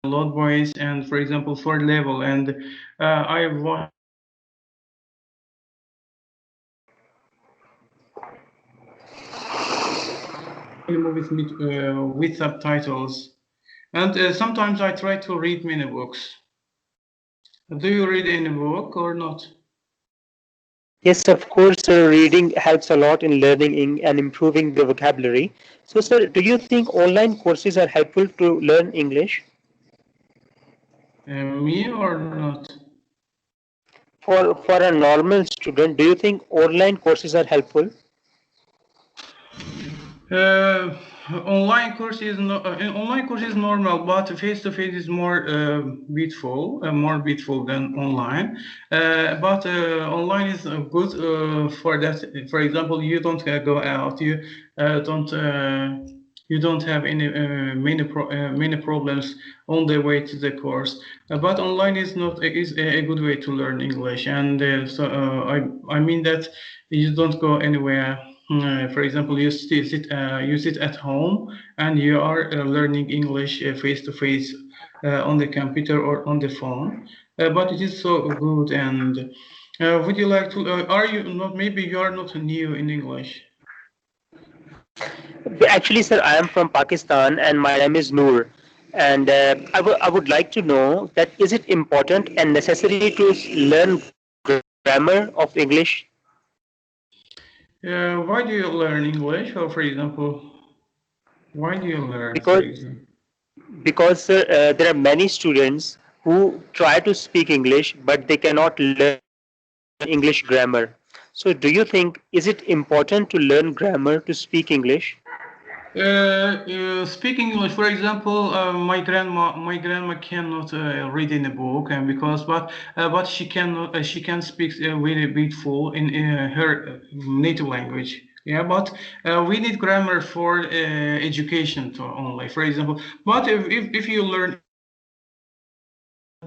load voice, and for example for level, and I watch movies with subtitles, and sometimes I try to read many books. Do you read any book or not? Yes, of course, sir. Reading helps a lot in learning and improving the vocabulary. So, sir, do you think online courses are helpful to learn English? Me or not? For a normal student, do you think online courses are helpful? Uh, online course is normal, but face to face is more beautiful than online. But online is good for that. For example, you don't go out, don't. You don't have many problems on the way to the course. But online is not is a good way to learn English, and I mean that you don't go anywhere. For example, you sit at home and you are learning English face to face on the computer or on the phone. But it is so good. And would you like to? Are you not? Maybe you are not new in English. Actually, sir, I am from Pakistan and my name is Noor. And I would like to know that is it important and necessary to learn grammar of English? Why do you learn English? Or for example, why do you learn? For Because example. there are many students who try to speak English but they cannot learn English grammar. So do you think is it important to learn grammar to speak English? Speaking English, for example, my grandma cannot read in a book, and because but she can speak very beautiful in her native language. Yeah, but we need grammar for education to only. For example, but if you learn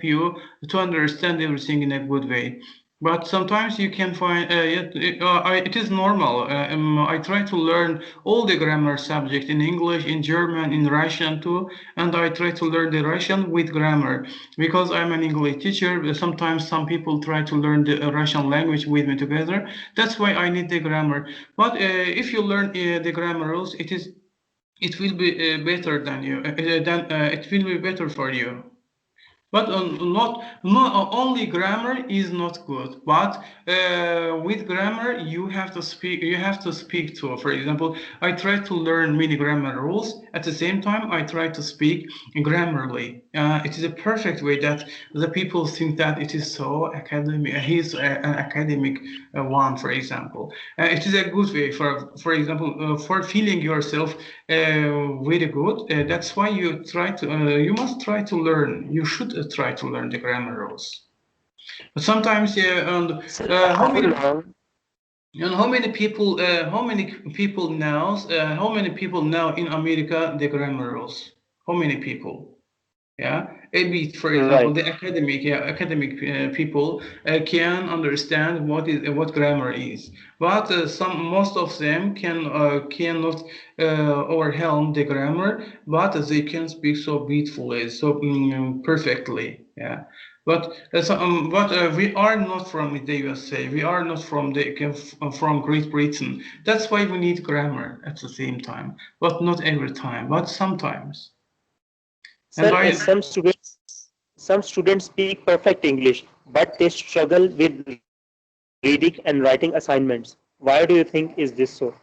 you to understand everything in a good way. But sometimes you can find it is normal. I try to learn all the grammar subject in English, in German, in Russian too, and I try to learn the Russian with grammar because I'm an English teacher. Sometimes some people try to learn the Russian language with me together. That's why I need the grammar. But if you learn the grammar rules, it will be better than you. It will be better for you. But not only grammar is not good, but with grammar you have to speak. You have to speak too. For example, I try to learn many grammar rules. At the same time, I try to speak grammarly. It is a perfect way that the people think that it is so academic. He's an academic one, for example. It is a good way for example, for feeling yourself very good. That's why you must try to learn. You should try to learn the grammar rules. But sometimes, yeah, and Sir, how how many long? and how many people now in America the grammar rules? How many people? Yeah, a bit, for example, Right. the academic people can understand what grammar is, but some most of them cannot overwhelm the grammar, but they can speak so beautifully, so perfectly. Yeah. But we are not from the USA. We are not from Great Britain. That's why we need grammar at the same time, but not every time, but sometimes. And Sir, some students speak perfect English, but they struggle with reading and writing assignments. Why do you think is this so?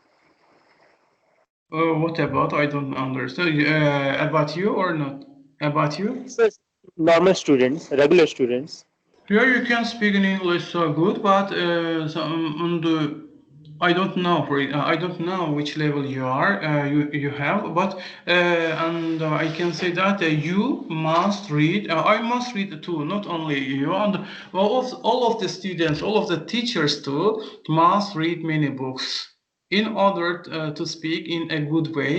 What about? I don't understand. About you or not? About you? Sir, normal students, regular students. Yeah, you can speak in English so good, but I don't know. I don't know which level you have, but and I can say that you must read. I must read too, not only you, and all of the students, all of the teachers too, must read many books in order to speak in a good way,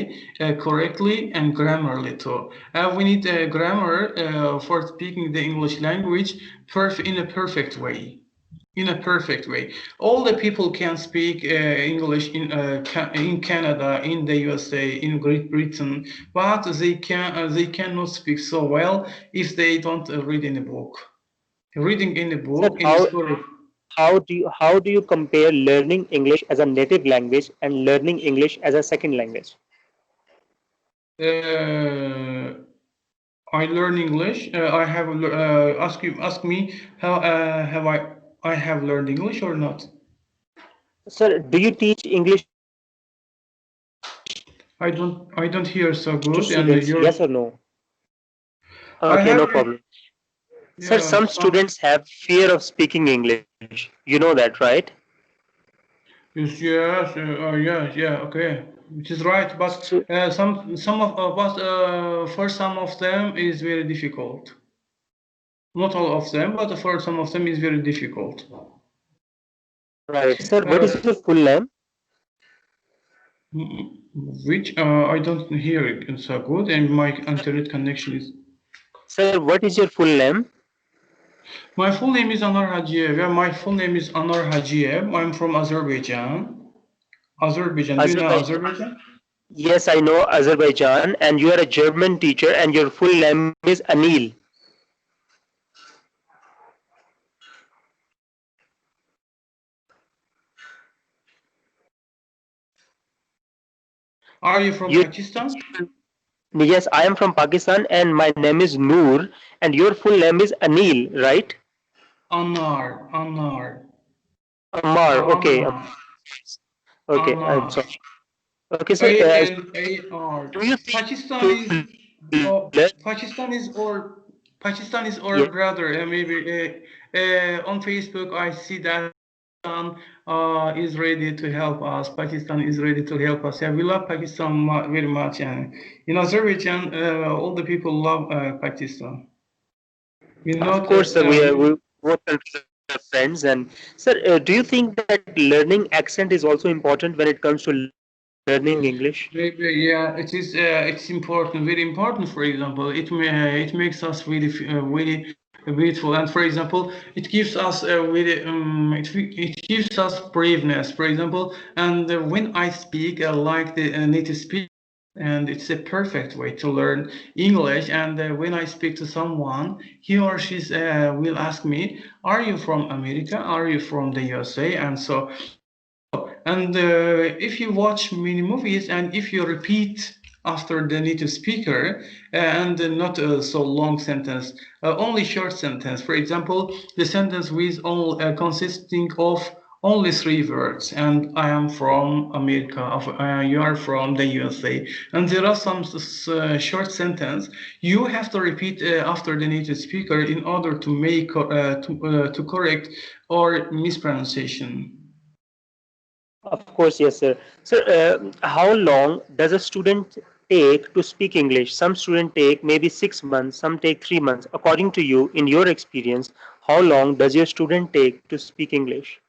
correctly and grammarly too. We need grammar for speaking the English language in a perfect way. in a perfect way. All the people can speak English in Canada, in the USA, in Great Britain, but they cannot speak so well if they don't read in a book. Reading in a Sir, book in school. how do you compare learning English as a native language and learning English as a second language? Uh, I learn English. I have ask me how have I have learned English or not? Sir, do you teach English I don't hear so to good, and students? you're Yes or no? I Okay, have no problem. Sir, yeah some students have fear of speaking English. You know that, right? yes, yeah, okay, which is right, but So, some of but for some of them is very difficult. Not all of them, but for some of them is very difficult. right. Sir, what is Uh, your full name? which I don't hear it so good, and my internet connection is. Sir, what is your full name? My full name is Anwar Hajiev. Yeah, my full name is Anwar Hajiev. I'm from Azerbaijan. Azerbaijan. Do you know Azerbaijan. Azerbaijan? Yes, I know Azerbaijan, and you are a German teacher, and your full name is Anil. Are you from You, Pakistan? yes, I am from Pakistan, and my name is Noor, and your full name is Anil, right? Anwar. Ammar. Okay, Anwar. okay. I'm Anwar. sorry. Okay, sir. ANAR. Do you think Pakistan to is learn? oh, Pakistan is our Yes, brother. Maybe on Facebook I see that Pakistan is ready to help us. Pakistan is ready to help us. Yeah, we love Pakistan very much. And in Azerbaijan, all the people love Pakistan. We know of course, that. sir. We both countries are friends, and sir, do you think that learning accent is also important when it comes to learning English? Yeah, it is. It's important, very important. For example, it makes us really beautiful. And for example, it gives us it gives us braveness. For example, and when I speak like the native speaker, and it's a perfect way to learn English. And when I speak to someone, he or she will ask me, "Are you from America? Are you from the USA?" And so and if you watch many movies and if you repeat after the native speaker and not so long sentence, only short sentence. For example, the sentence with all consisting of only three words. And I am from America. You are from the USA. And there are some short sentence you have to repeat after the native speaker in order to make to correct or mispronunciation. Of course, yes, sir. Sir, how long does a student take to speak English? Some students take maybe 6 months, some take 3 months. According to you, in your experience, how long does your student take to speak English?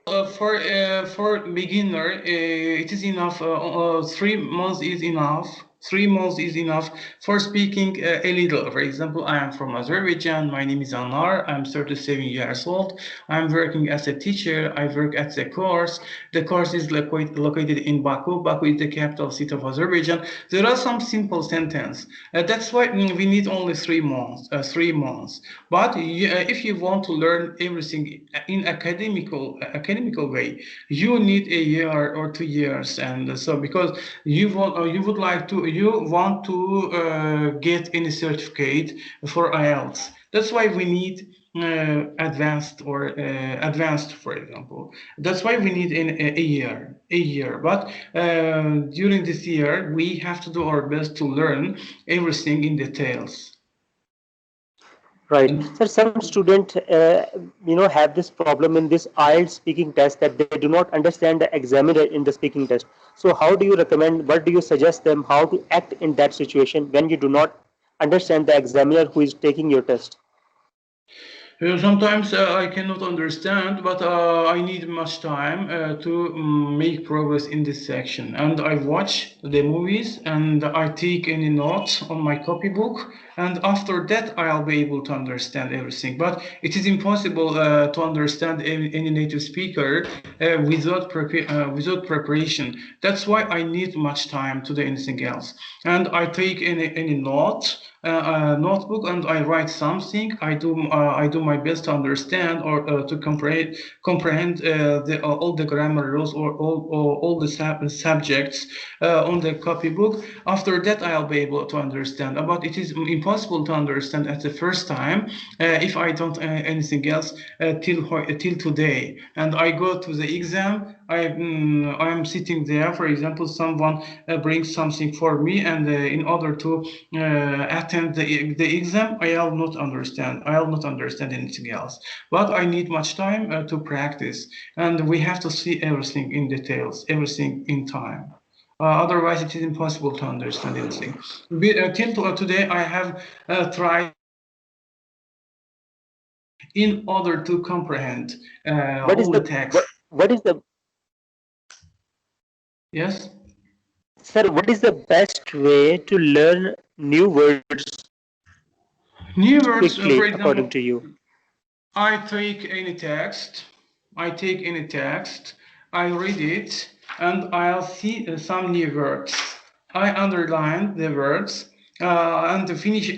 For beginner, it is enough. 3 months is enough. 3 months is enough for speaking a little. For example, I am from Azerbaijan. My name is Anwaar. I'm 37 years old. I'm working as a teacher. I work at the course. The course is located in Baku. Baku is the capital city of Azerbaijan. There are some simple sentences. That's why we need only 3 months. 3 months. But if you want to learn everything in academical way, you need a year or 2 years. And so because you want to get any certificate for IELTS. That's why we need advanced, for example. That's why we need a year. But during this year, we have to do our best to learn everything in details. Right. And Sir, some students, have this problem in this IELTS speaking test that they do not understand the examiner in the speaking test. So how do you recommend, what do you suggest them, how to act in that situation when you do not understand the examiner who is taking your test? Sometimes I cannot understand, but I need much time to make progress in this section. And I watch the movies and I take any notes on my copybook. And after that, I'll be able to understand everything. But it is impossible to understand any native speaker without preparation. That's why I need much time to do anything else. And I take any note notebook and I write something. I do my best to understand or to comprehend all the grammar rules or all the subjects on the copybook. After that, I'll be able to understand. But it is impossible to understand at the first time if I don't anything else till today. And I go to the exam. I'm sitting there. For example, someone brings something for me, and in order to attend the exam, I'll not understand. I'll not understand anything else. But I need much time to practice, and we have to see everything in details, everything in time. Otherwise, it is impossible to understand anything. Till today, I have tried in order to comprehend What is all the the text. what is the Yes. sir? What is the best way to learn new words New words, for quickly, according example, to you? I take any text, I read it, and I'll see some new words. I underline the words, and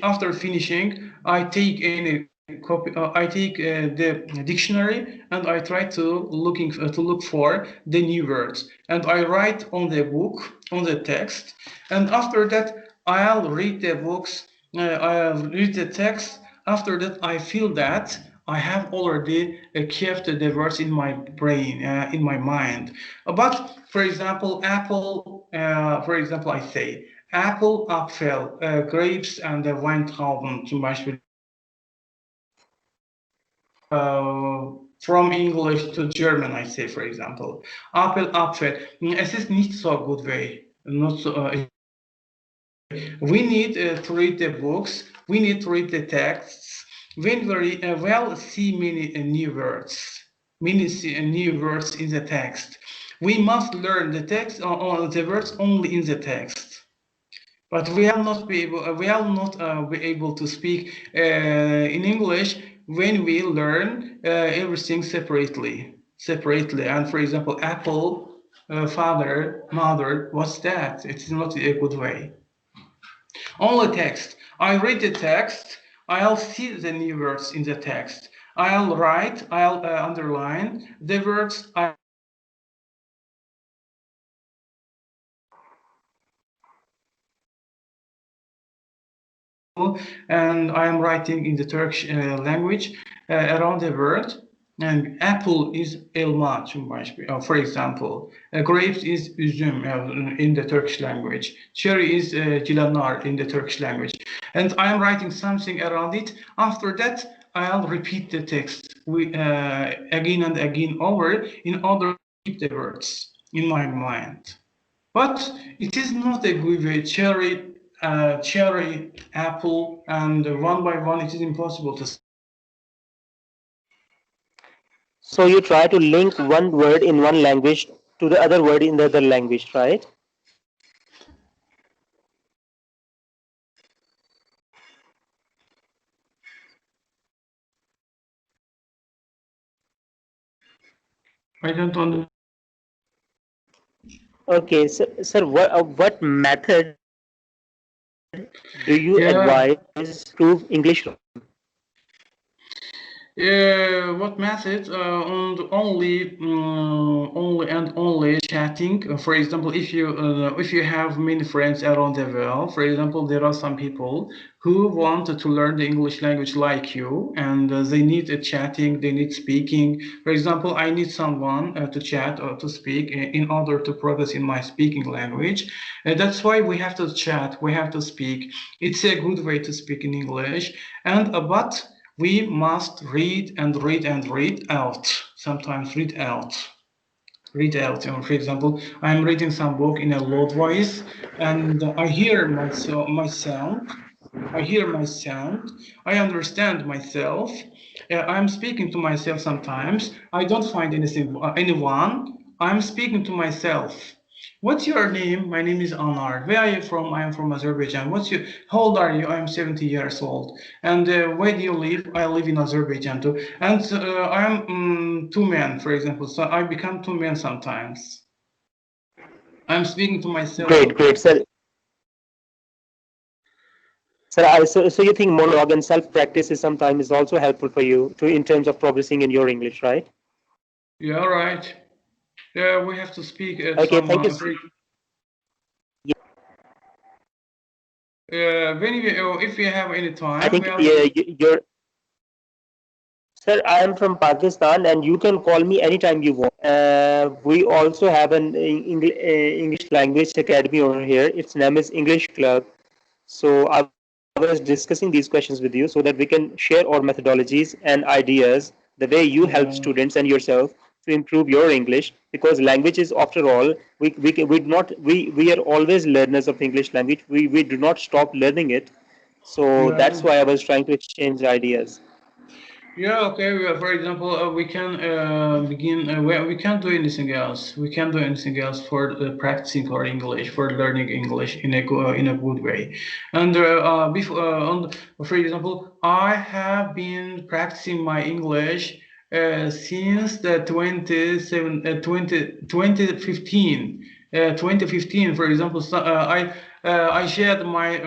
after finishing, I take any copy. I take the dictionary and I try to look for the new words, and I write on the book on the text, and after that I'll read the books. I'll read the text. After that, I feel that I have already kept the words in my brain, in my mind. But for example, apple. For example, I say apple, Apfel, grapes, and Weintrauben, zum Beispiel. From English to German, I say, for example, Apple, Apfel. Es ist nicht so a good way. Not so. We need to read the books. We need to read the texts. When we well see many new words, many new words in the text. We must learn the text or the words only in the text. But we will not be able. We will not be able to speak in English when we learn everything separately. Separately, and for example, apple, father, mother. What's that? It is not a good way. Only text. I read the text. I'll see the new words in the text. I'll write. I'll underline the words. And I am writing in the Turkish language around the word. And apple is elma, for example. Grapes is üzüm in the Turkish language. Cherry is cilanar in the Turkish language. And I am writing something around it. After that, I'll repeat the text again and again over in order to keep the words in my mind. But it is not a good way. Cherry, apple, and one by one, it is impossible to. So you try to link one word in one language to the other word in the other language, right? I don't understand. Okay, so, sir, what method do you Yeah. advise to improve English? What method? Only chatting. For example, if you have many friends around the world, for example, there are some people who want to learn the English language like you, and they need chatting, they need speaking. For example, I need someone to chat or to speak in order to progress in my speaking language. That's why we have to chat, we have to speak. It's a good way to speak in English, and but we must read and read and read out. Sometimes read out. Read out. For example, I'm reading some book in a loud voice, and I hear my sound. I hear my sound. I understand myself. I'm speaking to myself sometimes. I don't find anyone. I'm speaking to myself. What's your name? My name is Anwaar. Where are you from? I am from Azerbaijan. How old are you? I am 70 years old. And where do you live? I live in Azerbaijan too. And I am two men, for example. So I become two men sometimes. I'm speaking to myself. Great, great, sir. Sir, so you think monologue and self-practice is sometimes is also helpful for you to in terms of progressing in your English, right? Yeah, right. Yeah, we have to speak Okay, thank you. if we have any I time, think you're, sir, I am from Pakistan, and you can call me anytime you want. We also have an English language academy over here. Its name is English Club. So I was discussing these questions with you so that we can share our methodologies and ideas, the way you help yeah, students and yourself to improve your English. Because language is, after all, we do not we are always learners of English language. We do not stop learning it. So yeah. that's why I was trying to exchange ideas. Yeah, okay. For example, we can begin. We can't do anything else. We can't do anything else for practicing our English, for learning English in a good way. And for example, I have been practicing my English since the 2015. For example, I shared my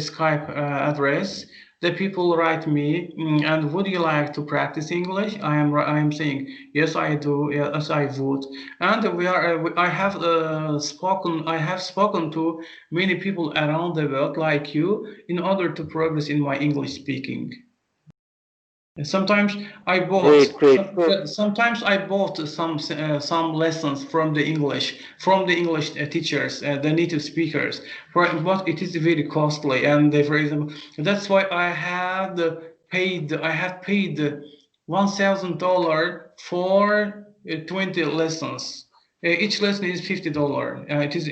Skype address. The people write me, and would you like to practice English? I am saying yes, I do. Yes, I would. And I have spoken to many people around the world like you in order to progress in my English speaking. Sometimes I bought Great, great. So, sometimes I bought some lessons from the English teachers, the native speakers. But it is very costly, and for example, that's why I have paid $1,000 for 20 lessons. Each lesson is $50. It is